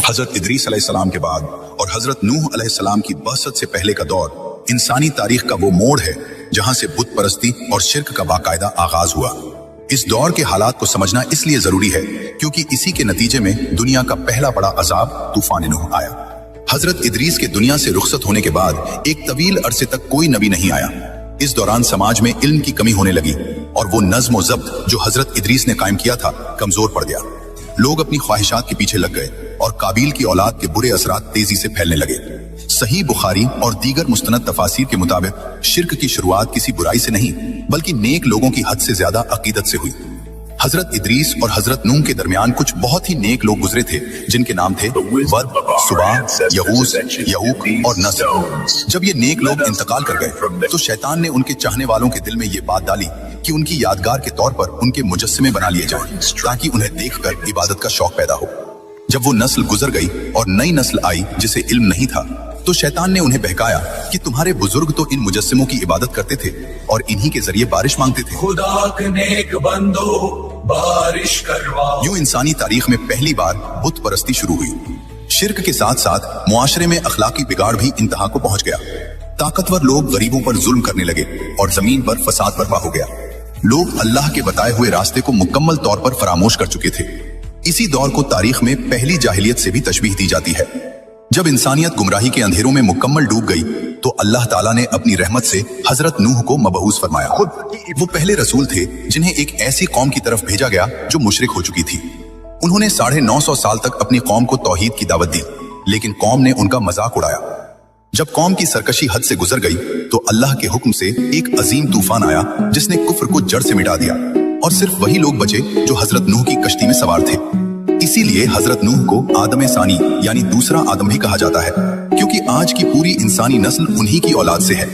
हजरत इदरीस अलैहिस्सलाम के बाद और हजरत नूह अलैहिस्सलाम की बअसत से पहले का दौर इंसानी तारीख का वो मोड़ है जहां से बुत परस्ती और शिर्क का बाकायदा आगाज हुआ। इस दौर के हालात को समझना इसलिए जरूरी है क्योंकि इसी के नतीजे में दुनिया का पहला बड़ा अजाब तूफान नूह आया। हजरत इदरीस के दुनिया से रुखसत होने के बाद एक तवील अरसे तक कोई नबी नहीं आया। इस दौरान समाज में इल्म की कमी होने लगी और वो नज्म व ज़ब्त जो हजरत इदरीस ने कायम किया था कमजोर पड़ गया। लोग अपनी ख्वाहिशात के पीछे लग गए और काबिल की औलाद के बुरे असरात तेजी से फैलने लगे। सही बुखारी और दीगर मुस्तनद तफासिर के मुताबिक शिर्क की शुरुआत किसी बुराई से नहीं बल्कि नेक लोगों की हद से ज्यादा अकीदत से हुई। हजरत इदरीस और हजरत नूह के दरमियान कुछ बहुत ही नेक लोग गुजरे थे जिनके नाम थे वद, सुबाह, यहूस, यऊक और नस्र। जब ये नेक लोग इंतकाल कर गए तो शैतान ने उनके चाहने वालों के दिल में ये बात डाली कि उनकी यादगार के तौर पर उनके मुजस्समे बना लिए जाएं ताकि उन्हें देखकर इबादत का शौक पैदा हो। जब वो नस्ल गुजर गई और नई नस्ल आई जिसे इल्म नहीं था तो शैतान ने उन्हें बहकाया कि तुम्हारे बुजुर्ग तो इन मुजस्सिमों की इबादत करते थे और इन्हीं के जरिए बारिश मांगते थे। खुदा के नेक बंदो बारिश करवाओ। यूं इंसानी तारीख में पहली बार बुत परस्ती शुरू हुई। शिर्क के साथ साथ मुआशरे में अखलाकी बिगाड़ भी इंतहा को पहुंच गया। ताकतवर लोग गरीबों पर जुल्म करने लगे और जमीन पर फसाद बर्पा हो गया। लोग अल्लाह के बताए हुए रास्ते को मुकम्मल तौर पर फरामोश कर चुके थे। इसी दौर को तारीख में पहली जाहिलियत से भी तशबीह दी जाती है। जब इंसानियत गुमराही के अंधेरों में मुकम्मल डूब गई तो अल्लाह ताला ने अपनी रहमत से हजरत नूह को मबऊस फरमाया। वो पहले रसूल थे जिन्हें एक ऐसी कौम की तरफ भेजा गया जो मुशरिक हो चुकी थी। उन्होंने 950 साल तक अपनी कौम को तौहीद की दावत दी, लेकिन कौम ने उनका मजाक उड़ाया। जब कौम की सरकशी हद से गुजर गई तो अल्लाह के हुक्म से एक अजीम तूफान आया जिसने कुफ्र को जड़ से मिटा दिया और सिर्फ वही लोग बचे जो हजरत नूह की कश्ती में सवार थे। इसीलिए हजरत नूह को आदम सानी यानी दूसरा आदम भी कहा जाता है क्योंकि आज की पूरी इंसानी नस्ल उन्हीं की औलाद से है।